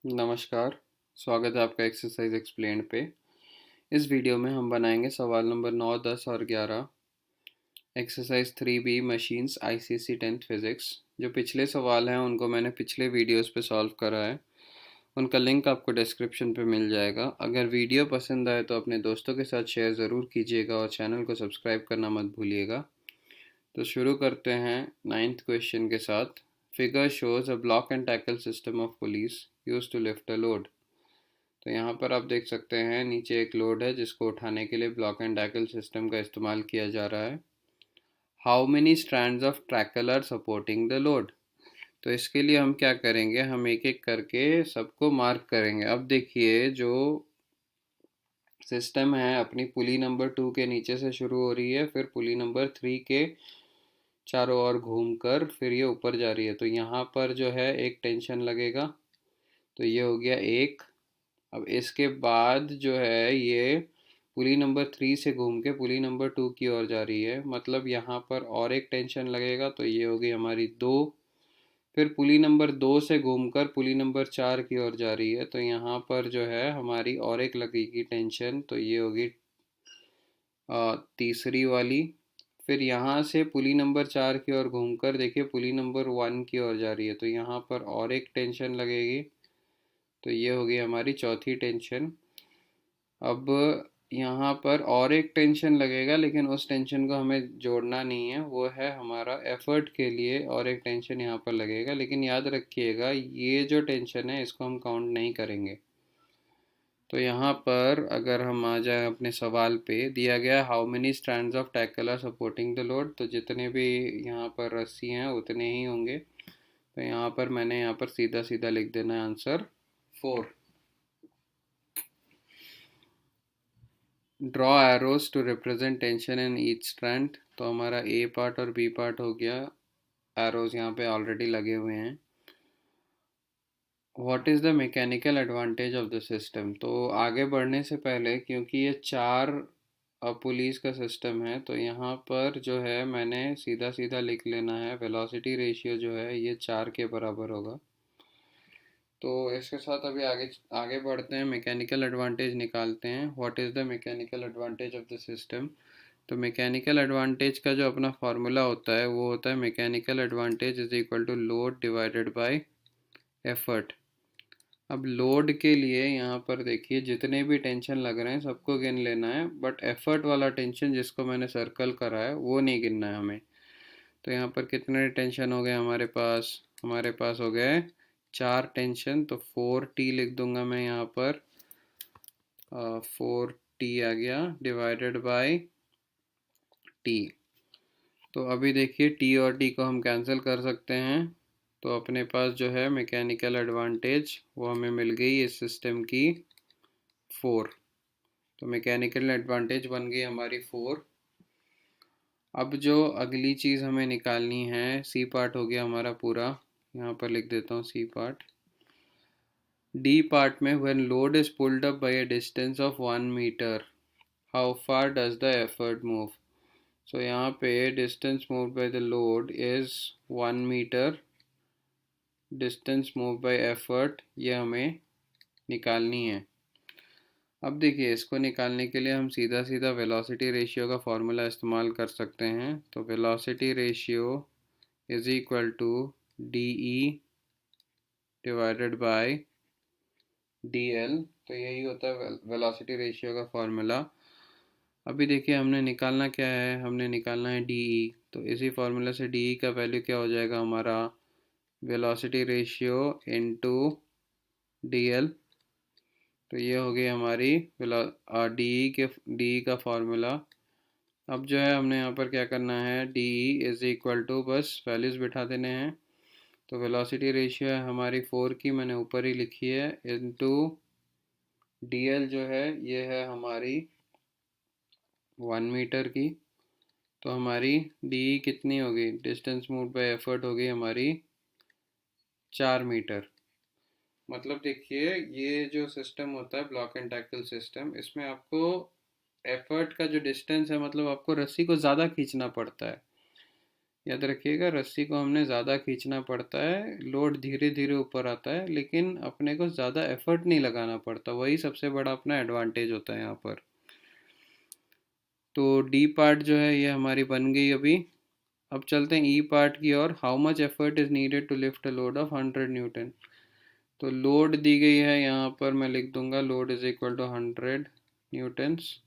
नमस्कार। स्वागत है आपका एक्सरसाइज एक्सप्लेन्ड पे। इस वीडियो में हम बनाएंगे सवाल नंबर 9, 10 और 11 exercise 3B machines ICC 10th physics. जो पिछले सवाल हैं उनको मैंने पिछले वीडियोस पे सॉल्व करा है, उनका लिंक आपको डिस्क्रिप्शन पे मिल जाएगा। अगर वीडियो पसंद आए तो अपने दोस्तों के साथ शेयर ज़रूर कीजिएगा और चैनल को सब्सक्राइब करना मत भूलिएगा। तो शुरू करते हैं 9th क्वेश्चन के साथ। Figure shows a block and tackle system of pulleys used to lift a load. तो यहाँ पर आप देख सकते हैं नीचे एक लोड है जिसको उठाने के लिए ब्लॉक एंड टैकल सिस्टम का इस्तेमाल किया जा रहा है। How many strands of tackle are supporting the load. तो इसके लिए हम क्या करेंगे, हम एक एक करके सबको मार्क करेंगे। अब देखिए जो सिस्टम है अपनी पुली नंबर 2 के नीचे से शुरू हो रही है, फिर पुली नंबर 3 के चारों ओर घूमकर फिर ये ऊपर जा रही है। तो यहाँ पर जो है एक टेंशन लगेगा, तो ये हो गया एक। अब इसके बाद जो है ये पुली नंबर 3 से घूम के पुली नंबर 2 की ओर जा रही है, मतलब यहाँ पर और एक टेंशन लगेगा, तो ये होगी हमारी 2। फिर पुली नंबर 2 से घूमकर पुली नंबर 4 की ओर जा रही है, तो यहाँ पर जो है हमारी और एक लगेगी टेंशन, तो ये होगी तीसरी वाली। फिर यहाँ से पुली नंबर 4 की ओर घूमकर देखिए पुली नंबर 1 की ओर जा रही है, तो यहाँ पर और एक टेंशन लगेगी, तो ये होगी हमारी चौथी टेंशन। अब यहाँ पर और एक टेंशन लगेगा, लेकिन उस टेंशन को हमें जोड़ना नहीं है, वो है हमारा एफर्ट के लिए और एक टेंशन यहाँ पर लगेगा। लेकिन याद रखिएगा ये जो टेंशन है इसको हम काउंट नहीं करेंगे। तो यहाँ पर अगर हम आ जाए अपने सवाल पे, दिया गया how many strands of tackle are supporting the load. तो जितने भी यहाँ पर रस्सी हैं उतने ही होंगे, तो यहाँ पर मैंने यहाँ पर सीधा सीधा लिख देना है answer 4। Draw arrows to represent tension in each strand. तो हमारा ए पार्ट और बी पार्ट हो गया, एरोज यहाँ पे ऑलरेडी लगे हुए हैं। What is the mechanical advantage of the system. तो आगे बढ़ने से पहले, क्योंकि ये चार पुलिस का सिस्टम है, तो यहाँ पर जो है मैंने सीधा सीधा लिख लेना है वेलोसिटी रेशियो जो है ये 4 के बराबर होगा। तो इसके साथ अभी आगे आगे बढ़ते हैं, मैकेनिकल एडवांटेज निकालते हैं। What is the mechanical advantage of the system. तो मैकेनिकल एडवांटेज का जो अपना फार्मूला होता है वो होता है mechanical advantage is equal to load divided by effort. अब लोड के लिए यहाँ पर देखिए जितने भी टेंशन लग रहे हैं सबको गिन लेना है, बट एफर्ट वाला टेंशन जिसको मैंने सर्कल करा है वो नहीं गिनना है हमें। तो यहाँ पर कितने टेंशन हो गए हमारे पास हो गए 4 टेंशन, तो 4T लिख दूंगा मैं यहाँ पर। 4T आ गया डिवाइडेड बाय T। तो अभी देखिए T और T को हम कैंसिल कर सकते हैं, तो अपने पास जो है मैकेनिकल एडवांटेज वो हमें मिल गई इस सिस्टम की 4। तो मैकेनिकल एडवांटेज बन गई हमारी 4। अब जो अगली चीज़ हमें निकालनी है, सी पार्ट हो गया हमारा पूरा, यहाँ पर लिख देता हूँ सी पार्ट। डी पार्ट में when load is pulled up by a distance of 1 metre how far does the effort move. So यहाँ पे distance move by the load is 1 metre, distance move by effort ये हमें निकालनी है। अब देखिए इसको निकालने के लिए हम सीधा सीधा वेलोसिटी रेशियो का फॉर्मूला इस्तेमाल कर सकते हैं। तो velocity ratio is equal to D E divided by D L. तो यही होता है वेलोसिटी रेशियो का फॉर्मूला। अभी देखिए हमने निकालना क्या है, हमने निकालना है डी ई। तो इसी फार्मूला से डी ई का वैल्यू क्या हो जाएगा हमारा, velocity ratio into D L. तो ये हो गई हमारी डी ई का फार्मूला। अब जो है हमने यहाँ पर क्या करना है, D E is equal to बस वैल्यूज़ बिठा देने हैं। तो वेलोसिटी रेशियो है हमारी 4 की, मैंने ऊपर ही लिखी है, इनटू डी एल जो है ये है हमारी 1 मीटर की। तो हमारी डी ई कितनी होगी, डिस्टेंस मूव बाय एफर्ट होगी हमारी 4 मीटर। मतलब देखिए ये जो सिस्टम होता है ब्लॉक एंड टैकल सिस्टम, इसमें आपको एफर्ट का जो डिस्टेंस है, मतलब आपको रस्सी को ज़्यादा खींचना पड़ता है। याद रखिएगा, रस्सी को हमने ज़्यादा खींचना पड़ता है, लोड धीरे धीरे ऊपर आता है, लेकिन अपने को ज़्यादा एफर्ट नहीं लगाना पड़ता, वही सबसे बड़ा अपना एडवांटेज होता है यहाँ पर। तो डी पार्ट जो है ये हमारी बन गई अभी। अब चलते हैं ई पार्ट की ओर। How much effort is needed to lift a load of 100 newton. तो लोड दी गई है, यहाँ पर मैं लिख दूंगा load is equal to 100 newtons.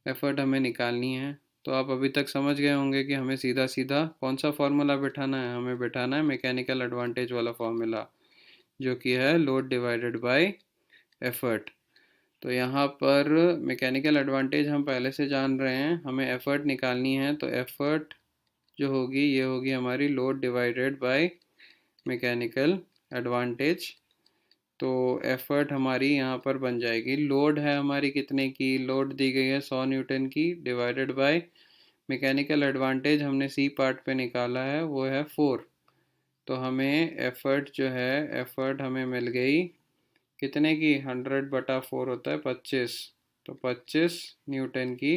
Effort हमें निकालनी है। तो आप अभी तक समझ गए होंगे कि हमें सीधा सीधा कौन सा फार्मूला बिठाना है। हमें बिठाना है मैकेनिकल एडवांटेज वाला फार्मूला, जो कि है लोड डिवाइडेड बाय एफर्ट। तो यहाँ पर मैकेनिकल एडवांटेज हम पहले से जान रहे हैं, हमें एफर्ट निकालनी है। तो एफर्ट जो होगी ये होगी हमारी load divided by mechanical advantage. तो एफर्ट हमारी यहाँ पर बन जाएगी, लोड है हमारी कितने की, लोड दी गई है 100 न्यूटन की, डिवाइडेड बाय मैकेनिकल एडवांटेज हमने सी पार्ट पे निकाला है, वो है 4। तो हमें एफर्ट जो है, एफर्ट हमें मिल गई कितने की, 100/4 होता है 25। तो 25 न्यूटन की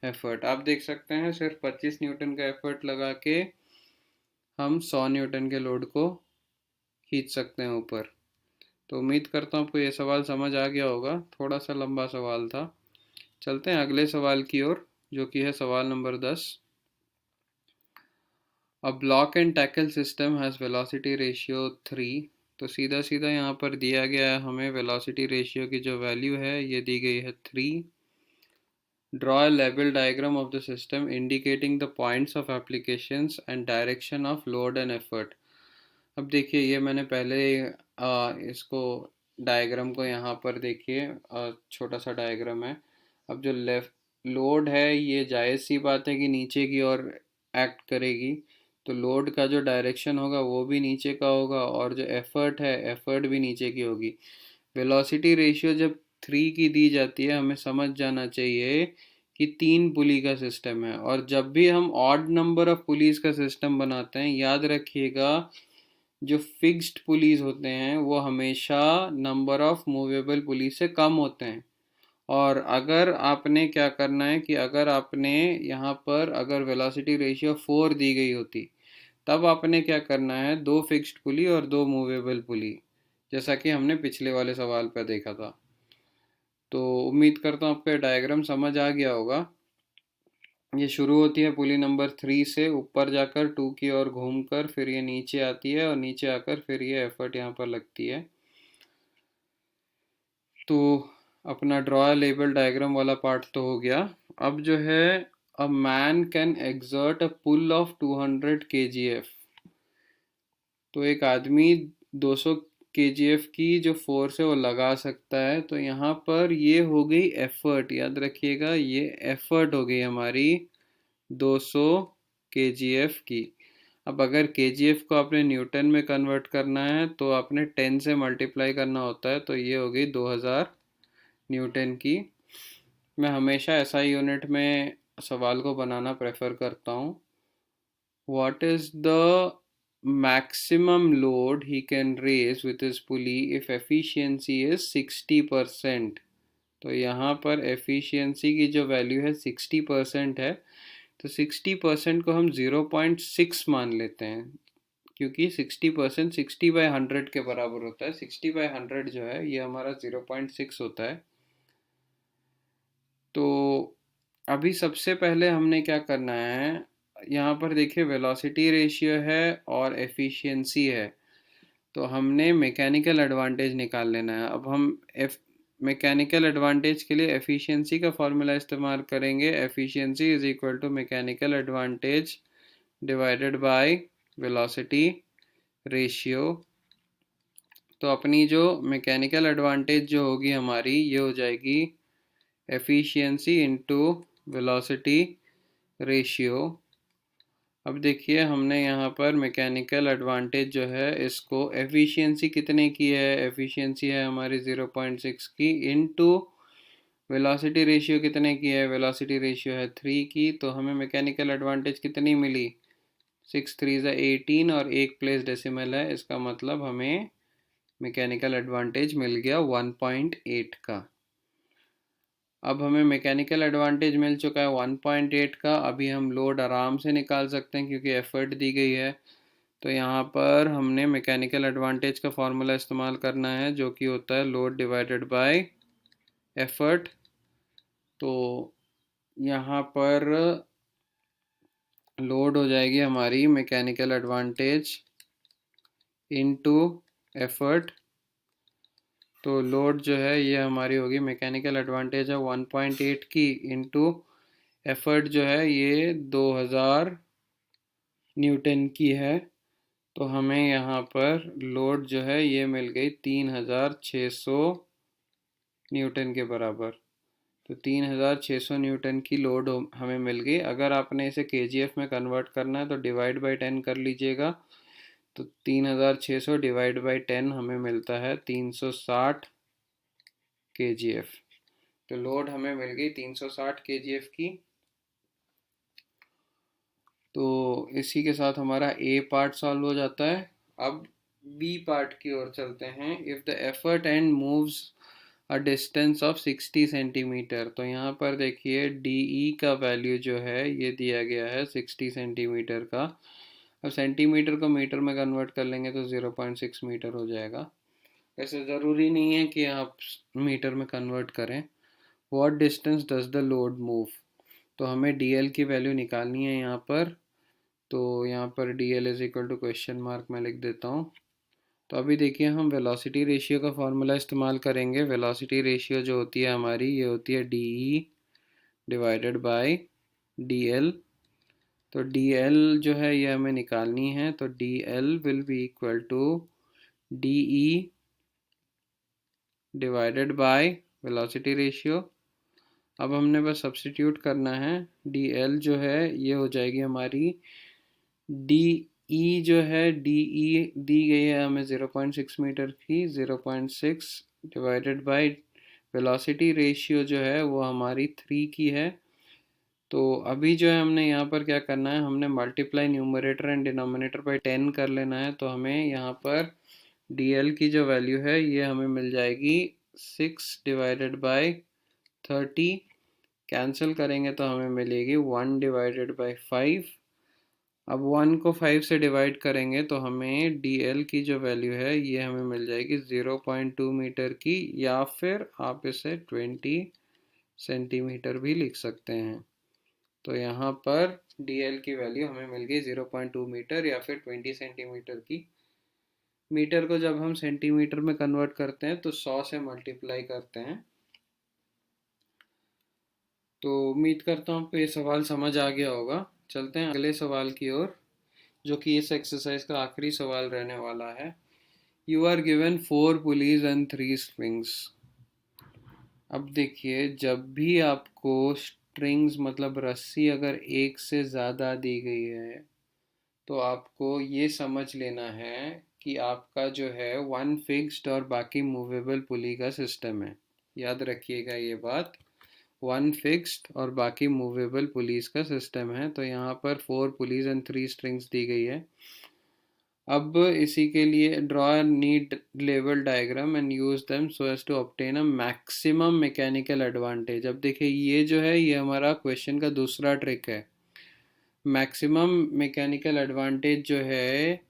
एफर्ट। आप देख सकते हैं सिर्फ 25 न्यूटन का एफर्ट लगा के हम 100 न्यूटन के लोड को खींच सकते हैं ऊपर। तो उम्मीद करता हूँ आपको ये सवाल समझ आ गया होगा, थोड़ा सा लंबा सवाल था। चलते हैं अगले सवाल की ओर, जो कि है सवाल number 10। A block and tackle system has velocity ratio 3। तो सीधा सीधा यहाँ पर दिया गया है हमें वेलोसिटी रेशियो की जो वैल्यू है ये दी गई है 3। Draw a label diagram of the system indicating the points of applications and direction of load and effort। अब देखिए ये मैंने पहले इसको डायग्राम को यहाँ पर देखिए, छोटा सा डायग्राम है। अब जो लेफ्ट लोड है ये जायज़ सी बात है कि नीचे की ओर एक्ट करेगी, तो लोड का जो डायरेक्शन होगा वो भी नीचे का होगा, और जो एफर्ट है एफर्ट भी नीचे की होगी। वेलोसिटी रेशियो जब 3 की दी जाती है, हमें समझ जाना चाहिए कि 3 पुली का सिस्टम है। और जब भी हम ऑड नंबर ऑफ पुलीज का सिस्टम बनाते हैं, याद रखिएगा जो फिक्स्ड पुलीज होते हैं वो हमेशा नंबर ऑफ मूवेबल पुलीज से कम होते हैं। और अगर आपने क्या करना है कि अगर आपने यहाँ पर अगर वेलोसिटी रेशियो 4 दी गई होती, तब आपने क्या करना है, 2 फिक्स्ड पुली और 2 मूवेबल पुली, जैसा कि हमने पिछले वाले सवाल पर देखा था। तो उम्मीद करता हूँ आपको डायग्राम समझ आ गया होगा। ये शुरू होती है पुली नंबर 3 से, ऊपर जाकर 2 की ओर घूमकर फिर ये नीचे आती है, और नीचे आकर फिर ये एफर्ट यहाँ पर लगती है। तो अपना ड्रॉ लेबल डायग्राम वाला पार्ट तो हो गया। अब जो है, a man can exert a pull of 200 kgf। तो एक आदमी 200 kgf की जो फोर्स है वो लगा सकता है। तो यहाँ पर ये हो गई एफर्ट, याद रखिएगा ये एफर्ट हो गई हमारी 200 kgf की। अब अगर kgf को आपने न्यूटन में कन्वर्ट करना है तो आपने 10 से मल्टीप्लाई करना होता है, तो ये हो गई 2000 न्यूटन की। मैं हमेशा SI यूनिट में सवाल को बनाना प्रेफर करता हूँ। What is the maximum load he can raise with his pulley if efficiency is 60%। तो यहाँ पर एफिशिएंसी की जो वैल्यू है 60% है, तो 60% को हम 0.6 मान लेते हैं, क्योंकि 60% 60/100 के बराबर होता है। 60/100 जो है ये हमारा 0.6 होता है। तो अभी सबसे पहले हमने क्या करना है, यहाँ पर देखिए वेलोसिटी रेशियो है और एफिशिएंसी है, तो हमने मैकेनिकल एडवांटेज निकाल लेना है। अब हम मैकेनिकल एडवांटेज के लिए एफिशिएंसी का फॉर्मूला इस्तेमाल करेंगे। Efficiency is equal to mechanical advantage divided by velocity ratio. तो अपनी जो मैकेनिकल एडवांटेज जो होगी हमारी, ये हो जाएगी एफिशिएंसी इंटू वेलोसिटी रेशियो। अब देखिए हमने यहाँ पर मैकेनिकल एडवांटेज जो है इसको, एफिशिएंसी कितने की है, एफिशिएंसी है हमारी 0.6 की, इनटू वेलोसिटी रेशियो कितने की है, वेलोसिटी रेशियो है 3 की। तो हमें मैकेनिकल एडवांटेज कितनी मिली, 6 3 18, और एक प्लेस डेसिमल है, इसका मतलब हमें मैकेनिकल एडवांटेज मिल गया 1.8 का। अब हमें मैकेनिकल एडवांटेज मिल चुका है 1.8 का। अभी हम लोड आराम से निकाल सकते हैं क्योंकि एफर्ट दी गई है। तो यहाँ पर हमने मैकेनिकल एडवांटेज का फॉर्मूला इस्तेमाल करना है जो कि होता है लोड डिवाइडेड बाय एफर्ट। तो यहाँ पर लोड हो जाएगी हमारी मैकेनिकल एडवांटेज इनटू एफर्ट। तो लोड जो है ये हमारी होगी, मैकेनिकल एडवांटेज है 1.8 की, इनटू एफर्ट जो है ये 2000 न्यूटन की है। तो हमें यहाँ पर लोड जो है ये मिल गई 3600 न्यूटन के बराबर। तो 3600 न्यूटन की लोड हमें मिल गई। अगर आपने इसे केजीएफ में कन्वर्ट करना है तो डिवाइड बाई 10 कर लीजिएगा। तो 3600 डिवाइड बाई 10 हमें मिलता है 360 केजीएफ। तो लोड हमें मिल गई 360 केजीएफ की। तो इसी के साथ हमारा ए पार्ट सॉल्व हो जाता है। अब बी पार्ट की ओर चलते हैं। If the effort and moves a distance of 60 centimetre. तो यहाँ पर देखिए डी ई का वैल्यू जो है ये दिया गया है 60 सेंटीमीटर का। अब सेंटीमीटर को मीटर में कन्वर्ट कर लेंगे तो 0.6 मीटर हो जाएगा। वैसे ज़रूरी नहीं है कि आप मीटर में कन्वर्ट करें। What distance does the load move. तो हमें डी एल की वैल्यू निकालनी है यहाँ पर। तो यहाँ पर D L is equal to question mark में लिख देता हूँ। तो अभी देखिए हम वेलोसिटी रेशियो का फॉर्मूला इस्तेमाल करेंगे। वेलोसिटी रेशियो जो होती है हमारी ये होती है D E divided by D L. तो डी एल जो है ये हमें निकालनी है। तो D L will be equal to D E divided by velocity ratio. अब हमने बस सब्स्टिट्यूट करना है। डी एल जो है ये हो जाएगी हमारी डी ई जो है डी ई दी गई है हमें 0.6 मीटर की, 0.6 डिवाइडेड बाय वेलोसिटी रेशियो जो है वो हमारी 3 की है। तो अभी जो है हमने यहाँ पर क्या करना है, हमने multiply numerator and denominator by 10 कर लेना है। तो हमें यहाँ पर डी एल की जो वैल्यू है ये हमें मिल जाएगी 6 डिवाइडेड बाय 30। कैंसिल करेंगे तो हमें मिलेगी 1 डिवाइडेड बाय 5। अब 1 को 5 से डिवाइड करेंगे तो हमें डी एल की जो वैल्यू है ये हमें मिल जाएगी 0.2 मीटर की, या फिर आप इसे 20 सेंटीमीटर भी लिख सकते हैं। तो यहाँ पर डी एल की वैल्यू हमें मिल गई 0.2 मीटर या फिर 20 सेंटीमीटर की। मीटर को जब हम सेंटीमीटर में कन्वर्ट करते हैं तो 100 से मल्टीप्लाई करते हैं। तो उम्मीद करता हूँ आपको ये सवाल समझ आ गया होगा। चलते हैं अगले सवाल की ओर, जो कि इस एक्सरसाइज का आखिरी सवाल रहने वाला है। You are given 4 pulleys and 3 strings. अब देखिए जब भी आपको स्ट्रिंग्स मतलब रस्सी अगर एक से ज़्यादा दी गई है तो आपको ये समझ लेना है कि आपका जो है वन फिक्स्ड और बाकी मूवेबल पुली का सिस्टम है। याद रखिएगा ये बात, वन फिक्स्ड और बाकी मूवेबल पुलीज का सिस्टम है। तो यहाँ पर 4 पुलीज एंड 3 स्ट्रिंग्स दी गई है। अब इसी के लिए ड्रॉ नीड लेवल diagram and use them so as to obtain a maximum mechanical advantage. अब देखिए ये जो है ये हमारा क्वेश्चन का दूसरा ट्रिक है। मैक्सिमम मैकेनिकल एडवांटेज जो है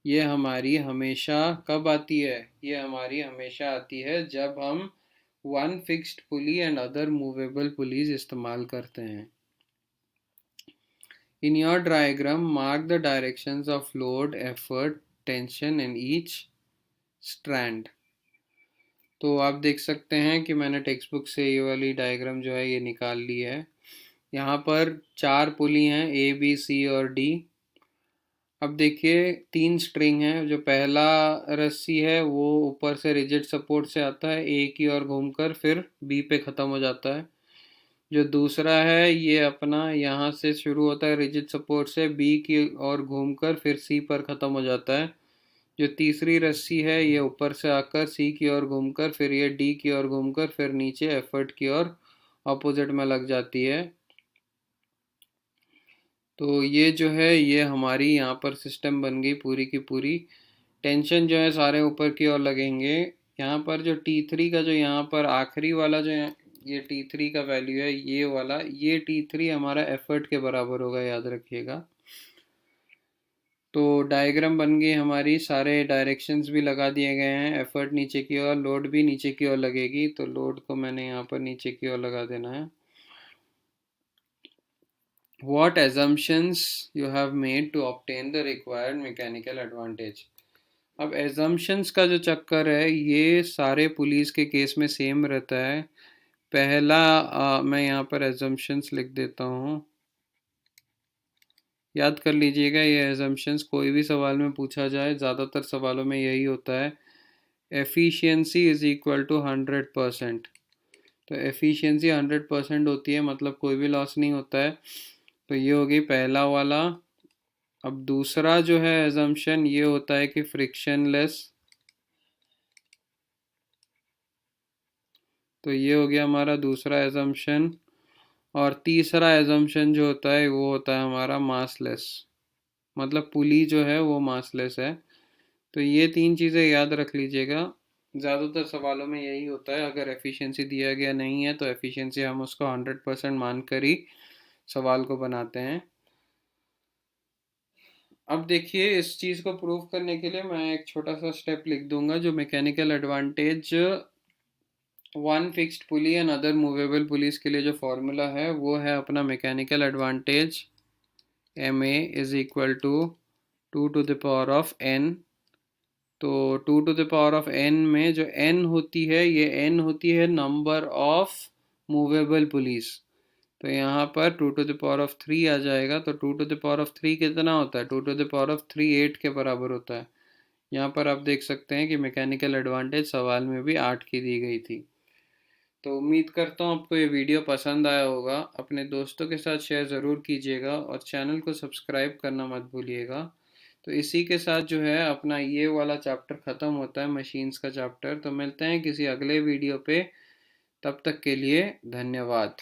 ये हमारी हमेशा कब आती है, ये हमारी हमेशा आती है जब हम one fixed pulley and other movable pulleys इस्तेमाल करते हैं। In your diagram, mark the directions of load, effort, tension in each strand. तो आप देख सकते हैं कि मैंने टेक्स्ट बुक से ये वाली डायग्राम जो है ये निकाल ली है। यहाँ पर 4 पुली हैं ए बी सी और डी। अब देखिए 3 स्ट्रिंग है। जो पहला रस्सी है वो ऊपर से रिजिड सपोर्ट से आता है, ए की ओर घूमकर फिर बी पे ख़त्म हो जाता है। जो दूसरा है ये अपना यहाँ से शुरू होता है रिजिड सपोर्ट से, बी की ओर घूमकर फिर सी पर ख़त्म हो जाता है। जो तीसरी रस्सी है ये ऊपर से आकर सी की ओर घूमकर फिर ये डी की ओर घूमकर फिर नीचे एफर्ट की ओर ऑपोजिट में लग जाती है। तो ये जो है ये हमारी यहाँ पर सिस्टम बन गई पूरी की पूरी। टेंशन जो है सारे ऊपर की ओर लगेंगे। यहाँ पर जो T3 का जो यहाँ पर आखिरी वाला जो ये T3 का वैल्यू है ये वाला, ये T3 हमारा एफर्ट के बराबर होगा, याद रखिएगा। तो डायग्राम बन गई हमारी, सारे डायरेक्शंस भी लगा दिए गए हैं, एफर्ट नीचे की ओर, लोड भी नीचे की ओर लगेगी, तो लोड को मैंने यहाँ पर नीचे की ओर लगा देना है। What assumptions you have made to obtain the required mechanical advantage? अब assumptions का जो चक्कर है ये सारे पुलिस के केस में सेम रहता है। पहला मैं यहाँ पर assumptions लिख देता हूँ, याद कर लीजिएगा। ये assumptions कोई भी सवाल में पूछा जाए, ज़्यादातर सवालों में यही होता है। एफिशिएंसी इज इक्वल टू 100%, तो एफिशिएंसी 100% होती है, मतलब कोई भी लॉस नहीं होता है। तो ये हो गई पहला वाला। अब दूसरा जो है एजम्पशन ये होता है कि फ्रिक्शनलेस, तो ये हो गया हमारा दूसरा एजम्पशन। और तीसरा एजम्पशन जो होता है वो होता है हमारा मासलेस, मतलब पुली जो है वो मासलेस है। तो ये तीन चीज़ें याद रख लीजिएगा, ज़्यादातर सवालों में यही होता है। अगर एफिशिएंसी दिया गया नहीं है तो एफिशिएंसी हम उसको 100% मान कर ही सवाल को बनाते हैं। अब देखिए इस चीज़ को प्रूव करने के लिए मैं एक छोटा सा स्टेप लिख दूंगा। जो mechanical advantage one fixed pulley and other movable pulleys के लिए जो फॉर्मूला है वो है अपना mechanical advantage M A is equal to 2⁴n। तो 2⁴n में जो n होती है, ये n होती है नंबर ऑफ मूवेबल पुलिस। तो यहाँ पर 2⁻³ आ जाएगा। तो 2⁻³ कितना होता है? 2⁻³ 8 के बराबर होता है। यहाँ पर आप देख सकते हैं कि मैकेनिकल एडवांटेज सवाल में भी 8 की दी गई थी। तो उम्मीद करता हूँ आपको ये वीडियो पसंद आया होगा। अपने दोस्तों के साथ शेयर ज़रूर कीजिएगा और चैनल को सब्सक्राइब करना मत भूलिएगा। तो इसी के साथ जो है अपना ये वाला चैप्टर ख़त्म होता है, मशीन्स का चैप्टर। तो मिलते हैं किसी अगले वीडियो पे, तब तक के लिए धन्यवाद।